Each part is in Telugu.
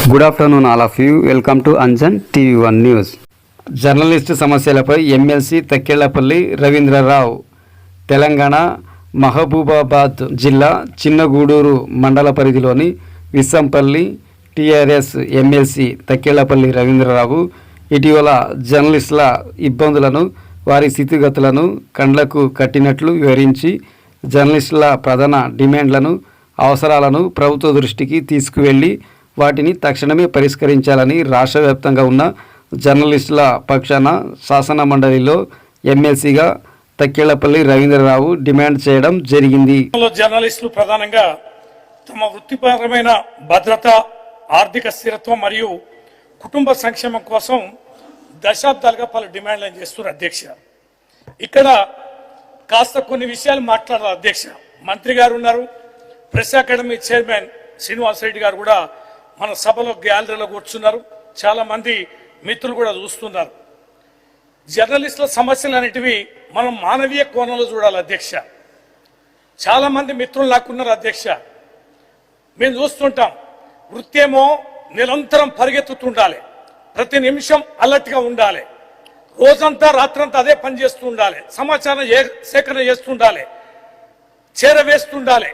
Good afternoon all of you. Welcome to Anjan TV one news. Journalist సమస్యలపై ఎమ్మెల్సీ తక్కెళ్లపల్లి రవీంద్రరావు తెలంగాణ మహబూబాబాద్ జిల్లా చిన్నగూడూరు మండల పరిధిలోని విస్సంపల్లి టీఆర్ఎస్ ఎమ్మెల్సీ తక్కెళ్లపల్లి రవీంద్రరావు ఇటీవల జర్నలిస్టుల ఇబ్బందులను, వారి స్థితిగతులను కండ్లకు కట్టినట్లు వివరించి జర్నలిస్టుల ప్రధాన డిమాండ్లను, అవసరాలను ప్రభుత్వ దృష్టికి తీసుకువెళ్లి వాటిని తక్షణమే పరిష్కరించాలని రాష్ట్ర వ్యాప్తంగా ఉన్న జర్నలిస్టుల పక్షాన శాసన మండలిలో ఎమ్మెల్సీగా తక్కెళ్లపల్లి రవీంద్రరావు డిమాండ్ చేయడం జరిగింది. జర్నలిస్టులు ప్రధానంగా తమ వృత్తిపరమైన భద్రత, ఆర్థిక స్థిరత్వం మరియు కుటుంబ సంక్షేమం కోసం దశాబ్దాలుగా పలు డిమాండ్లను చేస్తున్నారు అధ్యక్ష. ఇక్కడ కాస్త కొన్ని విషయాలు మాట్లాడారు అధ్యక్ష. మంత్రి గారు ఉన్నారు, press academy chairman Srinivas Reddy గారు కూడా మన సభలో గ్యాలరీలో కూర్చున్నారు. చాలా మంది మిత్రులు కూడా చూస్తున్నారు. జర్నలిస్టుల సమస్యలు అనేటివి మనం మానవీయ కోణంలో చూడాలి అధ్యక్ష. చాలా మంది మిత్రులు నాకున్నారు అధ్యక్ష. మేము చూస్తుంటాం, వృత్తి ఏమో నిరంతరం పరిగెత్తుతుండాలి, ప్రతి నిమిషం అలర్ట్గా ఉండాలి, రోజంతా రాత్రంతా అదే పని చేస్తూ ఉండాలి, సమాచారం సేకరణ చేస్తుండాలి, చేరవేస్తుండాలి.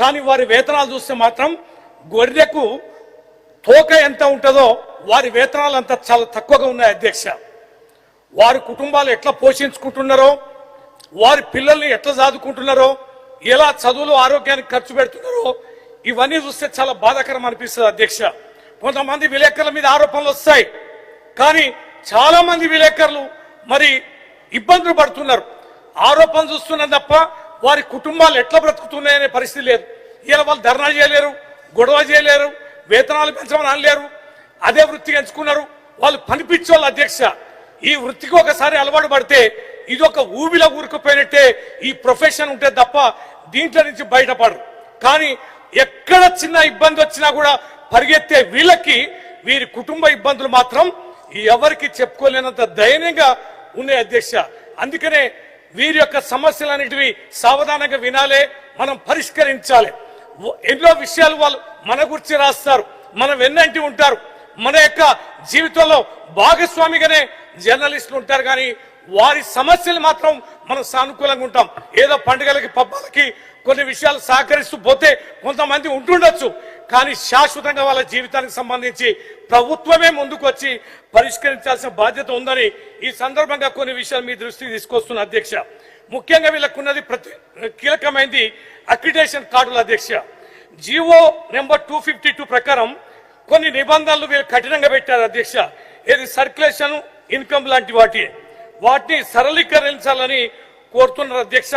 కానీ వారి వేతనాలు చూస్తే మాత్రం గొర్రెకు తోక ఎంత ఉంటుందో వారి వేతనాలు అంత చాలా తక్కువగా ఉన్నాయి అధ్యక్ష. వారి కుటుంబాలు ఎట్లా పోషించుకుంటున్నారో, వారి పిల్లల్ని ఎట్లా చదువుకుంటున్నారో, ఎలా చదువులు ఆరోగ్యానికి ఖర్చు పెడుతున్నారో ఇవన్నీ చూస్తే చాలా బాధాకరం అనిపిస్తుంది అధ్యక్ష. కొంతమంది విలేకరుల మీద ఆరోపణలు వస్తాయి, కానీ చాలా మంది విలేకరులు మరి ఇబ్బందులు పడుతున్నారు. ఆరోపణలు చూస్తున్నారు తప్ప వారి కుటుంబాలు ఎట్లా బ్రతుకుతున్నాయనే పరిస్థితి లేదు. ఇలా వాళ్ళు ధర్నా చేయలేరు, గొడవ చేయలేరు, వేతనాలు పెంచమని అనలేరు. అదే వృత్తికి ఎంచుకున్నారు, వాళ్ళు పనిపించోళ్ళు అధ్యక్ష. ఈ వృత్తికి ఒకసారి అలవాటు పడితే ఇది ఒక ఊబిలో ఊరుకుపోయినట్టే ఈ ప్రొఫెషన్ ఉంటే తప్ప దీంట్లో నుంచి బయటపడరు. కానీ ఎక్కడ చిన్న ఇబ్బంది వచ్చినా కూడా పరిగెత్తే వీళ్ళకి వీరి కుటుంబ ఇబ్బందులు మాత్రం ఎవరికి చెప్పుకోలేనంత దయనీయంగా ఉన్నాయి అధ్యక్ష. అందుకనే వీరి యొక్క సమస్యలు అనేటివి సావధానంగా వినాలే, మనం పరిష్కరించాలి. ఎన్నో విషయాలు వాళ్ళు మన గురించి రాస్తారు, మనం వెన్నంటి ఉంటారు, మన యొక్క జీవితంలో భాగస్వామిగానే జర్నలిస్టులు ఉంటారు. కానీ వారి సమస్యలు మాత్రం మనం సానుకూలంగా ఉంటాం. ఏదో పండుగలకి పబ్బాలకి కొన్ని విషయాలు సహకరిస్తూ పోతే కొంతమంది ఉంటుండొచ్చు, కానీ శాశ్వతంగా వాళ్ళ జీవితానికి సంబంధించి ప్రభుత్వమే ముందుకు వచ్చి పరిష్కరించాల్సిన బాధ్యత ఉందని ఈ సందర్భంగా కొన్ని విషయాలు మీ దృష్టికి తీసుకొస్తున్న అధ్యక్ష. ముఖ్యంగా వీళ్ళకున్నది కీలకమైనది అక్రిడేషన్ కార్డుల అధ్యక్ష. జీవో నెంబర్ 252 ప్రకారం కొన్ని నిబంధనలు వీళ్ళు కఠినంగా పెట్టారు అధ్యక్ష. ఇది సర్క్యులేషన్, ఇన్కమ్ లాంటి వాటిని సరళీకరించాలని కోరుతున్నారు అధ్యక్ష.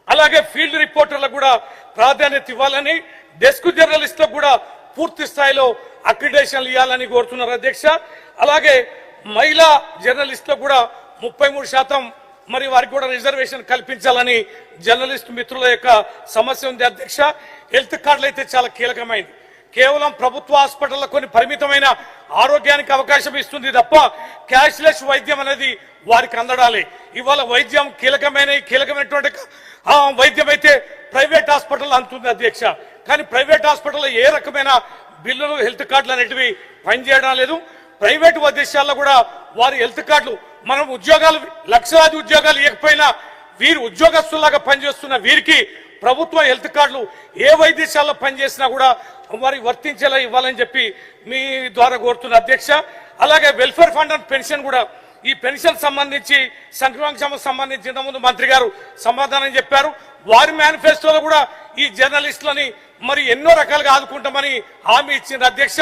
అలాగే ఫీల్డ్ రిపోర్టర్లకు కూడా ప్రాధాన్యత ఇవ్వాలని, డెస్క్ జర్నలిస్టులకు కూడా పూర్తి స్థాయిలో అక్రిడేషన్లు ఇవ్వాలని కోరుతున్నారు అధ్యక్ష. అలాగే మహిళా జర్నలిస్టులకు కూడా 33% మరి వారికి కూడా రిజర్వేషన్ కల్పించాలని జర్నలిస్టు మిత్రుల యొక్క సమస్య ఉంది అధ్యక్ష. హెల్త్ కార్డులు అయితే చాలా కీలకమైంది. కేవలం ప్రభుత్వ హాస్పిటల్లో కొన్ని పరిమితమైన ఆరోగ్యానికి అవకాశం ఇస్తుంది తప్ప క్యాష్లెస్ వైద్యం అనేది వారికి అందడాలి. ఇవాళ వైద్యం కీలకమైనటువంటి వైద్యం అయితే ప్రైవేట్ హాస్పిటల్ అందుతుంది అధ్యక్ష. కానీ ప్రైవేట్ హాస్పిటల్లో ఏ రకమైన బిల్లులు, హెల్త్ కార్డులు అనేటివి పనిచేయడం లేదు. ప్రైవేటు వైద్యశాలలో కూడా వారి హెల్త్ కార్డులు, మనం ఉద్యోగాలు లక్షలాది ఉద్యోగాలు ఇవ్వకపోయినా వీరు ఉద్యోగస్తులాగా పనిచేస్తున్న వీరికి ప్రభుత్వ హెల్త్ కార్డులు ఏ వైద్యశాలలో పనిచేసినా కూడా వారికి వర్తించేలా ఇవ్వాలని చెప్పి మీ ద్వారా కోరుతున్న అధ్యక్ష. అలాగే వెల్ఫేర్ ఫండ్ అండ్ పెన్షన్ కూడా, ఈ పెన్షన్ సంబంధించి సంక్షేమం సంబంధించి ఇంతకుముందు మంత్రి గారు సమాధానం చెప్పారు. వారి మేనిఫెస్టోలో కూడా ఈ జర్నలిస్టులని మరి ఎన్నో రకాలుగా ఆదుకుంటామని హామీ ఇచ్చింది అధ్యక్ష.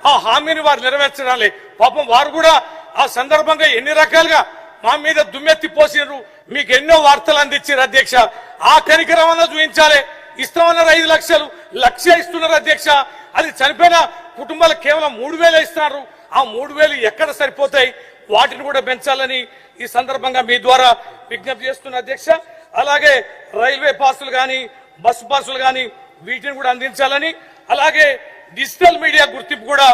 ఆ హామీని వారు నెరవేర్చడాలి. పాపం వారు కూడా ఆ సందర్భంగా ఎన్ని రకాలుగా మా మీద దుమ్మెత్తి పోసినారు, మీకు ఎన్నో వార్తలు అందించారు అధ్యక్ష. ఆ కనికరమన్నా చూపించాలి. ఇస్తామన్నారు 5 లక్షలు, 1 లక్ష ఇస్తున్నారు అధ్యక్ష. అది చనిపోయిన కుటుంబాలకు కేవలం 3,000 ఇస్తున్నారు. ఆ 3,000 ఎక్కడ సరిపోతాయి? వాటిని కూడా పెంచాలని ఈ సందర్భంగా మీ ద్వారా విజ్ఞప్తి చేస్తున్న అధ్యక్ష. అలాగే రైల్వే పాసులు కానీ, బస్సు పాసులు కానీ వీటిని కూడా అందించాలని, అలాగే డిజిటల్ మీడియా గుర్తింపు కూడా,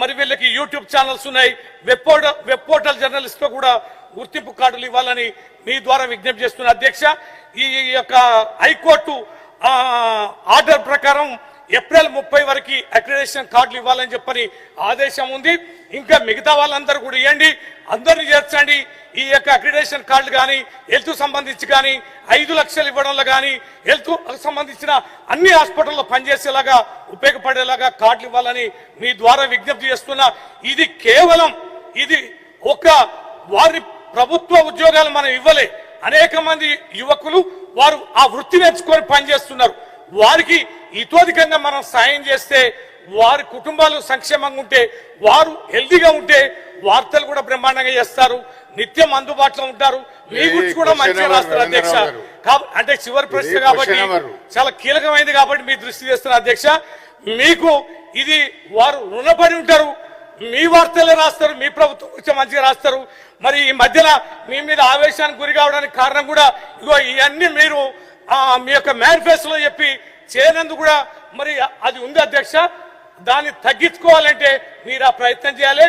మరి వీళ్ళకి యూట్యూబ్ ఛానల్స్ ఉన్నాయి, వెబ్ పోర్టల్ జర్నలిస్టులు కూడా గుర్తింపు కార్డులు ఇవ్వాలని మీ ద్వారా విజ్ఞప్తి చేస్తున్న అధ్యక్ష. ఈ యొక్క హైకోర్టు ఆర్డర్ ప్రకారం ఏప్రిల్ 30 వరకు అక్రిడేషన్ కార్డులు ఇవ్వాలని చెప్పని ఆదేశం ఉంది. ఇంకా మిగతా వాళ్ళందరూ కూడా ఇవ్వండి, అందరినీ చేర్చండి. ఈ యొక్క అక్రిడేషన్ కార్డులు కానీ హెల్త్ సంబంధించి కానీ 5 లక్షలు ఇవ్వడంలో కానీ హెల్త్ సంబంధించిన అన్ని హాస్పిటల్లో పనిచేసేలాగా ఉపయోగపడేలాగా కార్డులు ఇవ్వాలని మీ ద్వారా విజ్ఞప్తి చేస్తున్నా. ఇది కేవలం ఇది ఒక వారి ప్రభుత్వ ఉద్యోగాలు మనం ఇవ్వలే, అనేక మంది యువకులు వారు ఆ వృత్తి నేర్చుకొని పనిచేస్తున్నారు. వారికి ఇతోధికంగా మనం సాయం చేస్తే వారి కుటుంబాలు సంక్షేమంగా ఉంటే, వారు హెల్దీగా ఉంటే వార్తలు కూడా బ్రహ్మాండంగా చేస్తారు, నిత్యం అందుబాటులో ఉంటారు. మీ గురించి కూడా మంచిగా రాస్తారు అధ్యక్ష. అంటే చివరి ప్రశ్న కాబట్టి చాలా కీలకమైనది కాబట్టి మీ దృష్టి చేస్తున్న అధ్యక్ష. మీకు ఇది వారు రుణపడి ఉంటారు, మీ వార్తలే రాస్తారు, మీ ప్రభుత్వం గురించి మంచిగా రాస్తారు. మరి ఈ మధ్యన మీ మీద ఆవేశానికి గురి కావడానికి కారణం కూడా ఇగో ఇవన్నీ మీరు మీ యొక్క మేనిఫెస్టోలో చెప్పి చేయనందుకు కూడా మరి అది ఉంది అధ్యక్ష. దాన్ని తగ్గించుకోవాలంటే మీరు ఆ ప్రయత్నం చేయాలి.